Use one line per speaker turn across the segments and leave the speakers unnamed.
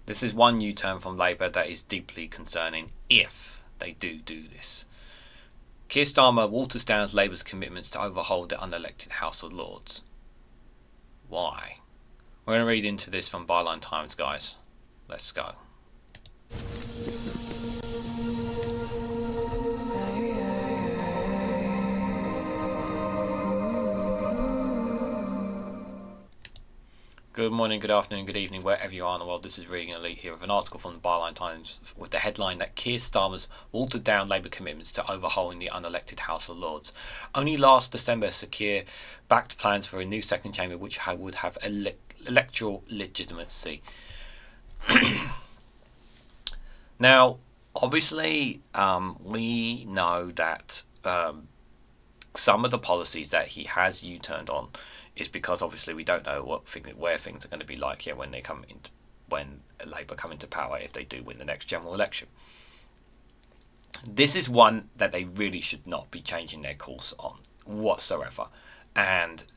This is one U-turn from Labour that is deeply concerning if they do this. Keir Starmer waters down Labour's commitments to overhaul the unelected House of Lords. Why? We're going to read into this from Byline Times, guys. Let's go. Good morning, good afternoon, good evening, wherever you are in the world. This is REGANELITE here with an article from the Byline Times with the headline that Keir Starmer's watered down Labour commitments to overhauling the unelected House of Lords. Only last December, Sir Keir backed plans for a new second chamber which would have electoral legitimacy. Now, obviously, we know that some of the policies that he has U-turned on is because obviously we don't know where things are going to be like here when Labour come into power, if they do win the next general election. This is one that they really should not be changing their course on whatsoever, and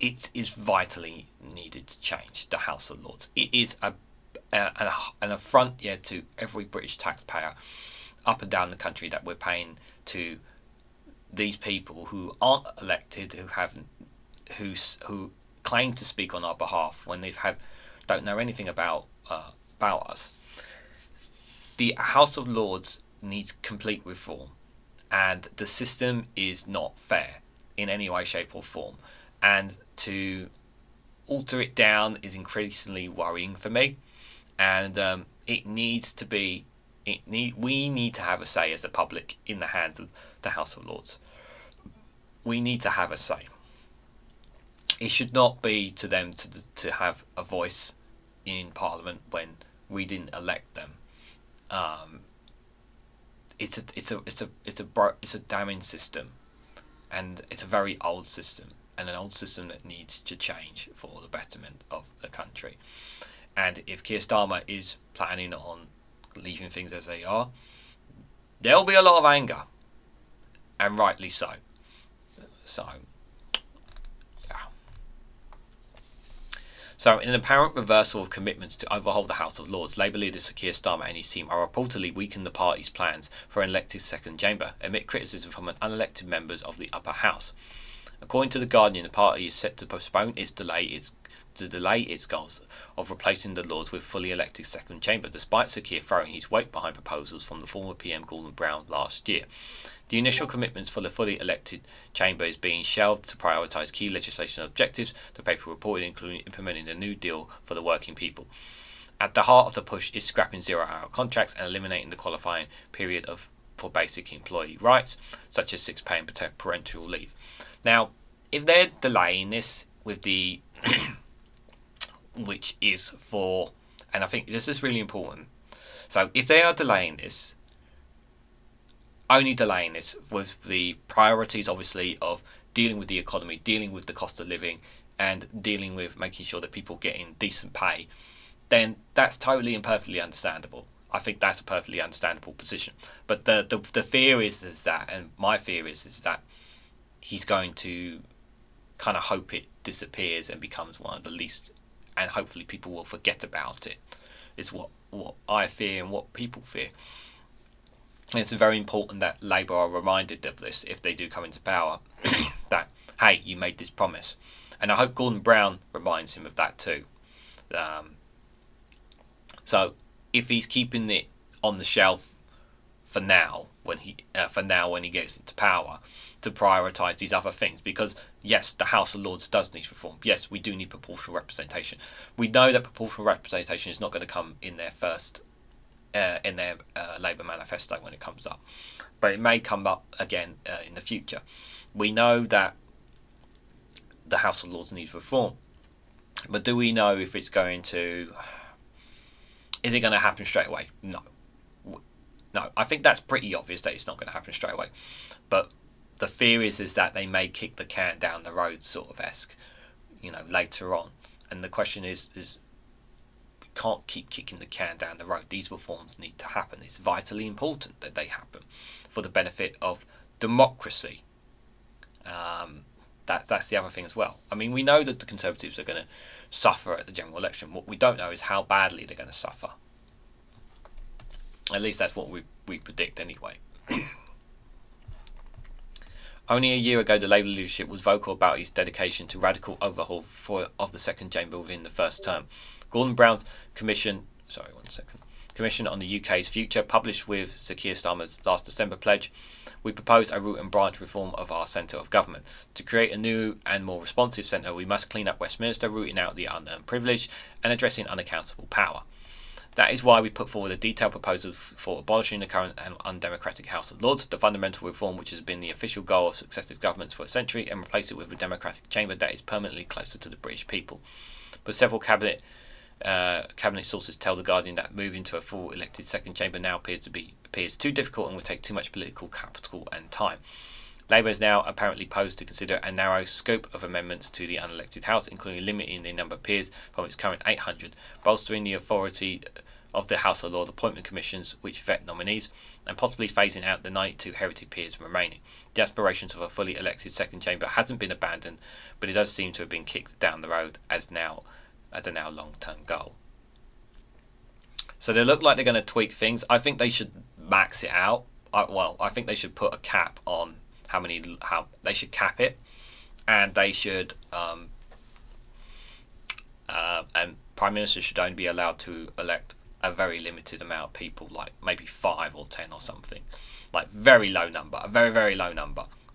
it is vitally needed to change the House of Lords. It is an affront to every British taxpayer up and down the country that we're paying to these people who aren't elected, who claim to speak on our behalf when don't know anything about us. The House of Lords needs complete reform, and the system is not fair in any way, shape, or form. And to alter it down is increasingly worrying for me. And it needs to be. We need to have a say as the public in the hands of the House of Lords. We need to have a say. It should not be to them to have a voice in Parliament when we didn't elect them. It's a damning system, and it's a very old system, and an old system that needs to change for the betterment of the country. And if Keir Starmer is planning on leaving things as they are, there'll be a lot of anger, and rightly so. So, in an apparent reversal of commitments to overhaul the House of Lords, Labour leader Sir Keir Starmer and his team are reportedly weakening the party's plans for an elected second chamber, amid criticism from unelected members of the upper house. According to The Guardian, the party is set to postpone delay its goals of replacing the Lords with fully elected second chamber, despite Sir Keir throwing his weight behind proposals from the former PM Gordon Brown last year. The initial commitments for the fully elected chamber is being shelved to prioritise key legislation objectives, the paper reported, including implementing a new deal for the working people. At the heart of the push is scrapping zero-hour contracts and eliminating the qualifying period for basic employee rights, such as sick pay and parental leave. Now, if they're delaying this with the which is for, and I think this is really important. So if they are delaying this, only delaying this with the priorities, obviously, of dealing with the economy, dealing with the cost of living, and dealing with making sure that people get in decent pay, then that's totally and perfectly understandable. I think that's a perfectly understandable position. But the fear is that, and my fear is that he's going to kind of hope it disappears and becomes one of the least, and hopefully people will forget about it. Is what I fear and what people fear. And it's very important that Labour are reminded of this if they do come into power, that, hey, you made this promise. And I hope Gordon Brown reminds him of that too. So if he's keeping it on the shelf for now, when he gets into power, to prioritise these other things, because yes, the House of Lords does need reform. Yes, we do need proportional representation. We know that proportional representation is not going to come in their first in their Labour manifesto when it comes up, but it may come up again in the future. We know that the House of Lords needs reform, but do we know if it's going to? Is it going to happen straight away? No. I think that's pretty obvious that it's not going to happen straight away. But the fear is that they may kick the can down the road, sort of esque, later on. And the question is we can't keep kicking the can down the road. These reforms need to happen. It's vitally important that they happen for the benefit of democracy. that's the other thing as well. I mean, we know that the Conservatives are going to suffer at the general election. What we don't know is how badly they're going to suffer. At least that's what we predict anyway. Only a year ago, the Labour leadership was vocal about its dedication to radical overhaul of the second chamber within the first term. Gordon Brown's commission on the UK's future, published with Sir Keir Starmer's last December pledge, we propose a root and branch reform of our centre of government. To create a new and more responsive centre, we must clean up Westminster, rooting out the unearned privilege and addressing unaccountable power. That is why we put forward a detailed proposal for abolishing the current and undemocratic House of Lords, the fundamental reform which has been the official goal of successive governments for a century, and replace it with a democratic chamber that is permanently closer to the British people. But several cabinet sources tell The Guardian that moving to a full elected second chamber now appears too difficult and will take too much political capital and time. Labour is now apparently posed to consider a narrow scope of amendments to the unelected House, including limiting the number of peers from its current 800, bolstering the authority of the House of Lords appointment commissions which vet nominees, and possibly phasing out the 92 heritage peers remaining. The aspirations of a fully elected second chamber hasn't been abandoned, but it does seem to have been kicked down the road as a now long-term goal. So they look like they're going to tweak things. I think they should max it out. I think they should put a cap on how they should cap it, and they should and Prime Minister should only be allowed to elect a very limited amount of people, like maybe 5 or 10 or something, like a very low number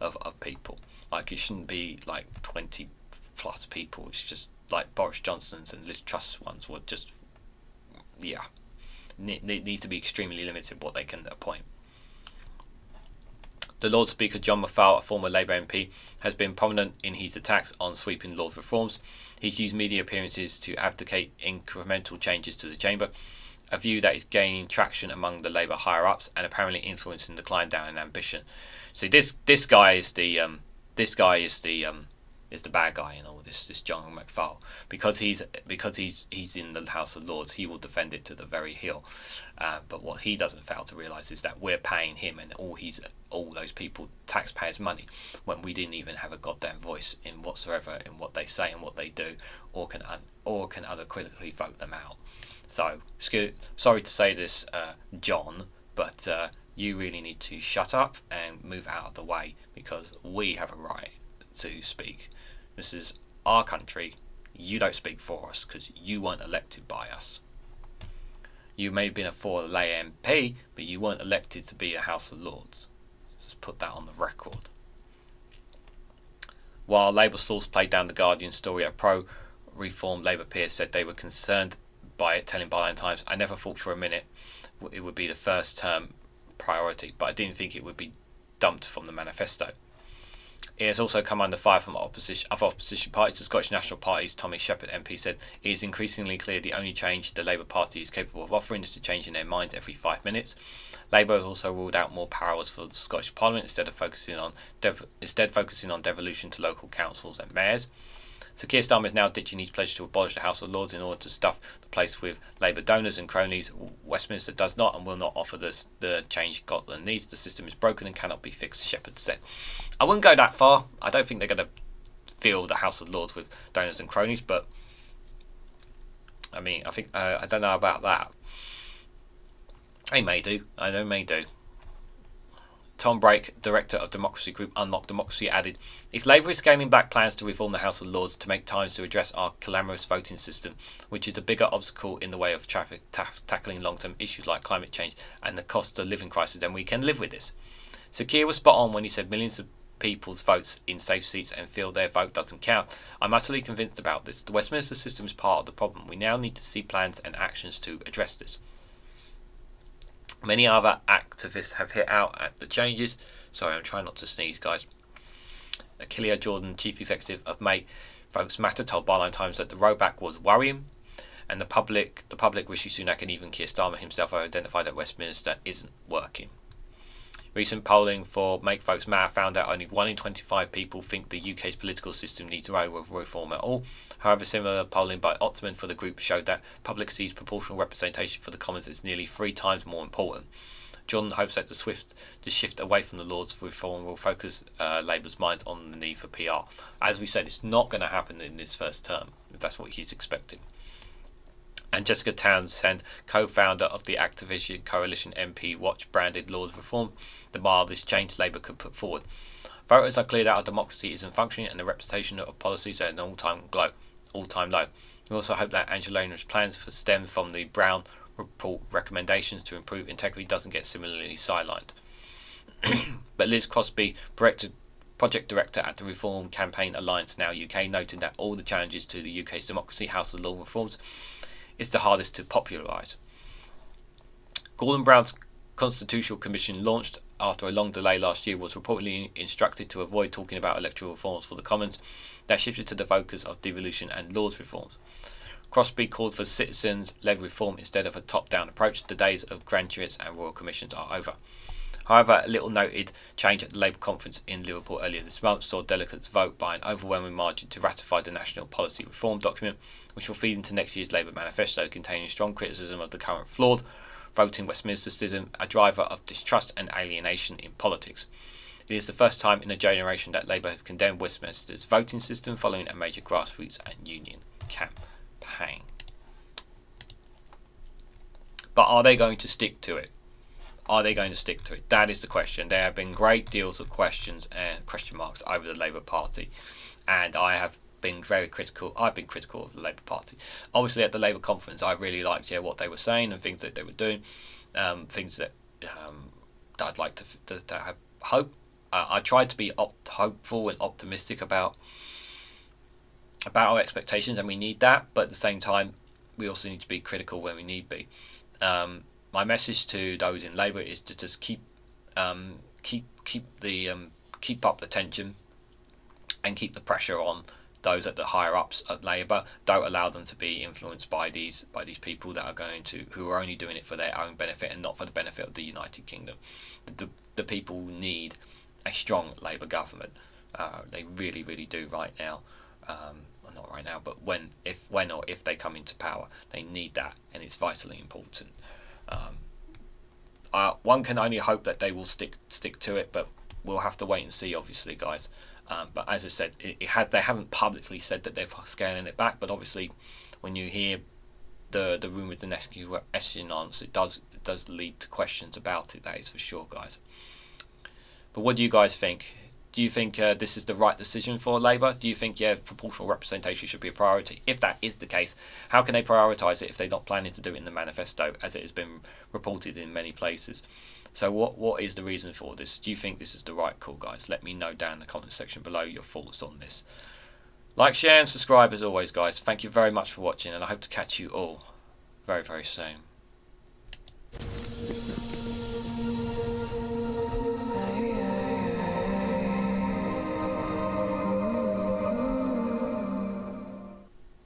of people. Like it shouldn't be like 20 plus people. It's just like Boris Johnson's and Liz Truss's ones were just needs to be extremely limited what they can appoint. The Lord Speaker John McFarlane, a former Labour MP, has been prominent in his attacks on sweeping Lord reforms. He's used media appearances to advocate incremental changes to the chamber, a view that is gaining traction among the Labour higher-ups and apparently influencing the climb down in ambition. See, this guy is the bad guy in all this John McFarlane, because he's in the House of Lords. He will defend it to the very hill. But what he doesn't fail to realise is that we're paying him and all those people taxpayers' money when we didn't even have a goddamn voice in whatsoever in what they say and what they do, or can unequivocally vote them out. So sorry to say this, John, but you really need to shut up and move out of the way, because we have a right to speak. This is our country. You don't speak for us because you weren't elected by us. You may have been a for-lay MP, but you weren't elected to be a House of Lords. Just put that on the record. While Labour source played down the Guardian story, a pro-reform Labour peer said they were concerned by it, telling Byline Times, "I never thought for a minute it would be the first term priority, but I didn't think it would be dumped from the manifesto." It has also come under fire from other opposition parties. The Scottish National Party's Tommy Shepherd MP said it is increasingly clear the only change the Labour Party is capable of offering is to change in their minds every 5 minutes. Labour has also ruled out more powers for the Scottish Parliament, instead focusing on devolution to local councils and mayors. Sir Keir Starmer is now ditching his pledge to abolish the House of Lords in order to stuff the place with Labour donors and cronies. Westminster does not and will not offer the change Scotland needs. The system is broken and cannot be fixed, Shepherd said. I wouldn't go that far. I don't think they're going to fill the House of Lords with donors and cronies, but I mean, I don't know about that. They may do. I know may do. Tom Brake, director of democracy group Unlock Democracy, added, "If Labour is scaling back plans to reform the House of Lords to make times to address our calamitous voting system, which is a bigger obstacle in the way of tackling long-term issues like climate change and the cost of living crisis, then we can live with this." Sir Keir was spot on when he said millions of people's votes in safe seats and feel their vote doesn't count. I'm utterly convinced about this. The Westminster system is part of the problem. We now need to see plans and actions to address this. Many other activists have hit out at the changes. Sorry, I'm trying not to sneeze, guys. Achillea Jordan, chief executive of Make Folks Matter, told Byline Times that the rollback was worrying, and the public, Rishi Sunak, and even Keir Starmer himself have identified that Westminster isn't working. Recent polling for Make Folks Matter found that only 1 in 25 people think the UK's political system needs reform at all. However, similar polling by Ottman for the group showed that public sees proportional representation for the Commons as nearly 3 times more important. John hopes that the shift away from the Lords for reform will focus Labour's minds on the need for PR. As we said, it's not going to happen in this first term, if that's what he's expecting. And Jessica Townsend, co-founder of the Activision Coalition MP Watch branded Lords Reform, the mildest change Labour could put forward. Voters are clear that our democracy isn't functioning and the reputation of policies are at an all-time low. We also hope that Angelina's plans for stem from the Brown report recommendations to improve integrity doesn't get similarly sidelined. But Liz Crosby, project director at the Reform Campaign Alliance Now UK, noted that all the challenges to the UK's democracy, House of Lords reforms, is the hardest to popularise. Gordon Brown's Constitutional Commission, launched after a long delay last year, was reportedly instructed to avoid talking about electoral reforms for the Commons. That shifted to the focus of devolution and Lords reforms. Crosby called for citizens-led reform instead of a top-down approach. The days of grand jurats and royal commissions are over. However, a little noted change at the Labour conference in Liverpool earlier this month saw delegates vote by an overwhelming margin to ratify the National Policy Reform document, which will feed into next year's Labour manifesto, containing strong criticism of the current flawed vote in Westminster system, a driver of distrust and alienation in politics. It is the first time in a generation that Labour have condemned Westminster's voting system following a major grassroots and union campaign. But are they going to stick to it? Are they going to stick to it? That is the question. There have been great deals of questions and question marks over the Labour Party, and I have been very critical. I've been critical of the Labour Party. Obviously, at the Labour conference, I really liked what they were saying and things that they were doing, things that I'd like to have hope. I tried to be hopeful and optimistic about our expectations, and we need that. But at the same time, we also need to be critical when we need be. My message to those in Labour is to just keep up the tension and keep the pressure on those at the higher ups at Labour. Don't allow them to be influenced by these people that are who are only doing it for their own benefit and not for the benefit of the United Kingdom. The people need a strong Labour government. They really, really do right now. Not right now, but when or if they come into power, they need that, and it's vitally important. One can only hope that they will stick to it, but we'll have to wait and see, obviously, guys. But as I said, they haven't publicly said that they're scaling it back, but obviously, when you hear the rumour of the next echelons, it does lead to questions about it. That is for sure, guys. But what do you guys think? Do you think this is the right decision for Labour? Do you think proportional representation should be a priority? If that is the case, how can they prioritise it if they're not planning to do it in the manifesto, as it has been reported in many places? So what is the reason for this? Do you think this is the right call, guys? Let me know down in the comment section below your thoughts on this. Like, share and subscribe as always, guys. Thank you very much for watching, and I hope to catch you all very, very soon.